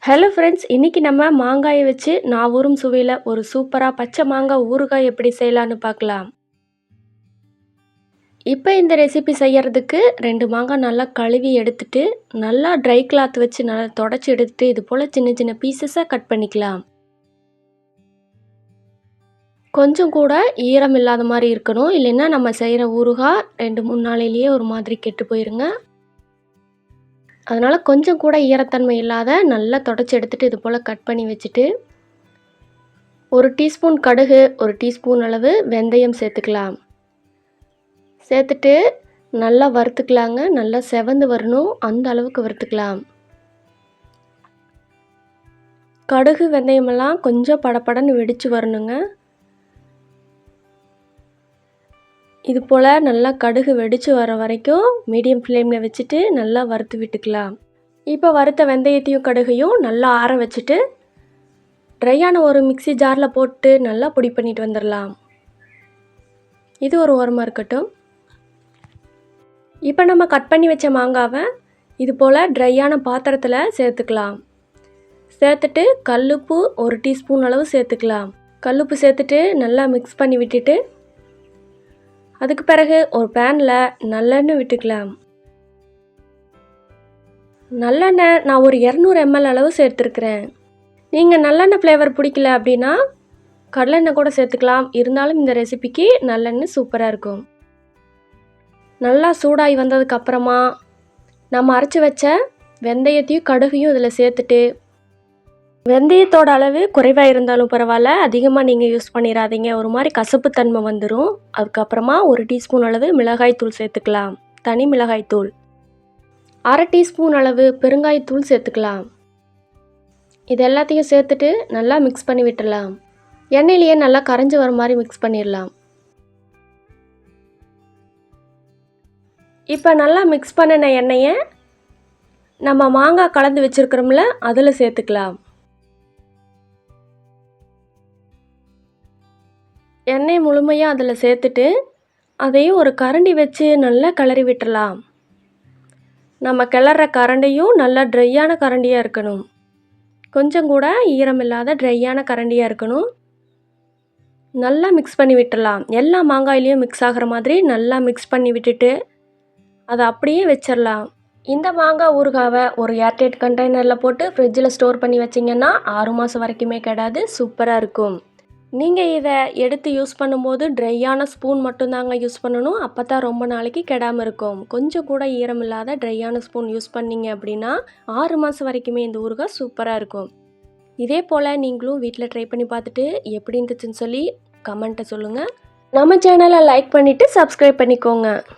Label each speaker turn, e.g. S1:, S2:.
S1: Hello friends, இன்னைக்கு நம்ம மாங்காய வச்சு நாவூரும் சுவையில ஒரு சூப்பரா பச்சை மாங்காய் ஊறுகாய் எப்படி செய்யலான்னு பார்க்கலாம். இப்போ இந்த ரெசிபி செய்யறதுக்கு 2 மாங்காய் நல்லா கழுவி எடுத்துட்டு, நல்லா ட்ரை கிளாத் வச்சு நல்லா தொடச்சி எடுத்துட்டு, இது போல சின்ன சின்ன பீசஸா கட் பண்ணிக்கலாம். கொஞ்சம் கூட ஈரம் இல்லாத மாரி இருக்கணும். இல்லைன்னா நம்ம செய்கிற ஊறுகாய் 2, 3 நாளையிலேயே ஒரு மாதிரி கெட்டு போயிருங்க. அதனால் கொஞ்சம் கூட ஈரத்தன்மை இல்லாத நல்லா தொடச்சி எடுத்துட்டு இது போல் கட் பண்ணி வச்சுட்டு, 1 டீஸ்பூன் கடுகு, 1 டீஸ்பூன் அளவு வெந்தயம் சேர்த்துக்கலாம். சேர்த்துட்டு நல்லா வறுத்துக்கலாங்க. நல்லா செவந்து வரணும், அந்த அளவுக்கு வறுத்துக்கலாம். கடுகு வெந்தயமெல்லாம் கொஞ்சம் படபடன்னு வெடித்து வரணுங்க. இது போல் நல்லா கடுகு வெடித்து வர வரைக்கும் மீடியம் ஃப்ளேமில் வச்சுட்டு நல்லா வறுத்து விட்டுக்கலாம். இப்போ வறுத்த வெந்தயத்தையும் கடுகையும் நல்லா ஆற வச்சுட்டு, ட்ரையான ஒரு மிக்ஸி ஜாரில் போட்டு நல்லா பொடி பண்ணிட்டு வந்துடலாம். இது ஒரு ஓரமாக இருக்கட்டும். இப்போ நம்ம கட் பண்ணி வச்ச மாங்காவை இது போல் ட்ரையான பாத்திரத்தில் சேர்த்துக்கலாம். சேர்த்துட்டு கல்லுப்பு 1 டீஸ்பூன் அளவு சேர்த்துக்கலாம். கல்லுப்பு சேர்த்துட்டு நல்லா மிக்ஸ் பண்ணி விட்டுட்டு, அதுக்கு பிறகு ஒரு பேனில் நல்லெண்ணெய் விட்டுக்கலாம். நல்லெண்ணெய் நான் ஒரு 200 ml அளவு சேர்த்துருக்குறேன். நீங்கள் நல்லெண்ணெய் ஃப்ளேவர் பிடிக்கல அப்படின்னா கடலெண்ணெய் கூட சேர்த்துக்கலாம். இருந்தாலும் இந்த ரெசிபிக்கு நல்லெண்ணெய் சூப்பராக இருக்கும். நல்லா சூடாகி வந்ததுக்கு அப்புறமா நம்ம அரைச்சி வச்ச வெந்தயத்தையும் கடுகையும் இதில் சேர்த்துட்டு, வெந்தயத்தோட அளவு குறைவாக இருந்தாலும் பரவாயில்ல, அதிகமாக நீங்கள் யூஸ் பண்ணிடாதீங்க, ஒரு மாதிரி கசப்புத்தன்மை வந்துடும். அதுக்கப்புறமா 1 டீஸ்பூன் அளவு மிளகாய்த்தூள் சேர்த்துக்கலாம். தனி மிளகாய்த்தூள் 1/2 டீஸ்பூன் அளவு பெருங்காயத்தூள் சேர்த்துக்கலாம். இது எல்லாத்தையும் சேர்த்துட்டு நல்லா மிக்ஸ் பண்ணி விட்டுடலாம். எண்ணெயிலேயே நல்லா கரைஞ்சி வர மாதிரி மிக்ஸ் பண்ணிடலாம். இப்போ நல்லா மிக்ஸ் பண்ணின எண்ணெயை நம்ம மாங்காய் கலந்து வச்சுருக்கிறோம்ல அதில் சேர்த்துக்கலாம். எண்ணெய் முழுமையாக அதில் சேர்த்துட்டு அதையும் ஒரு கரண்டி வச்சு நல்லா கிளறி விட்டுடலாம். நம்ம கிளற கரண்டியும் நல்லா ட்ரையான கரண்டியாக இருக்கணும். கொஞ்சம் கூட ஈரம் இல்லாத ட்ரையான கரண்டியாக இருக்கணும். நல்லா மிக்ஸ் பண்ணி விட்டுடலாம். எல்லா மாங்காயிலையும் மிக்ஸ் ஆகிற மாதிரி நல்லா மிக்ஸ் பண்ணி விட்டுட்டு அதை அப்படியே வச்சிடலாம். இந்த மாங்காய் ஊறுகாவை ஒரு ஏர்டைட் கண்டெய்னரில் போட்டு ஃப்ரிட்ஜில் ஸ்டோர் பண்ணி வச்சிங்கன்னா 6 மாதம் வரைக்குமே கெடாது, சூப்பராக இருக்கும். நீங்கள் இதை எடுத்து யூஸ் பண்ணும்போது ட்ரையான ஸ்பூன் மட்டும்தாங்க யூஸ் பண்ணணும். அப்போ தான் ரொம்ப நாளைக்கு கெடாமல் இருக்கும். கொஞ்சம் கூட ஈரம் இல்லாத ட்ரையான ஸ்பூன் யூஸ் பண்ணிங்க அப்படின்னா 6 மாதம் வரைக்குமே இந்த ஊறுகாய் சூப்பராக இருக்கும். இதே போல் நீங்களும் வீட்டில் ட்ரை பண்ணி பார்த்துட்டு எப்படி இருந்துச்சுன்னு சொல்லி கமெண்ட்டை சொல்லுங்கள். நம்ம சேனலை லைக் பண்ணிவிட்டு சப்ஸ்கிரைப் பண்ணிக்கோங்க.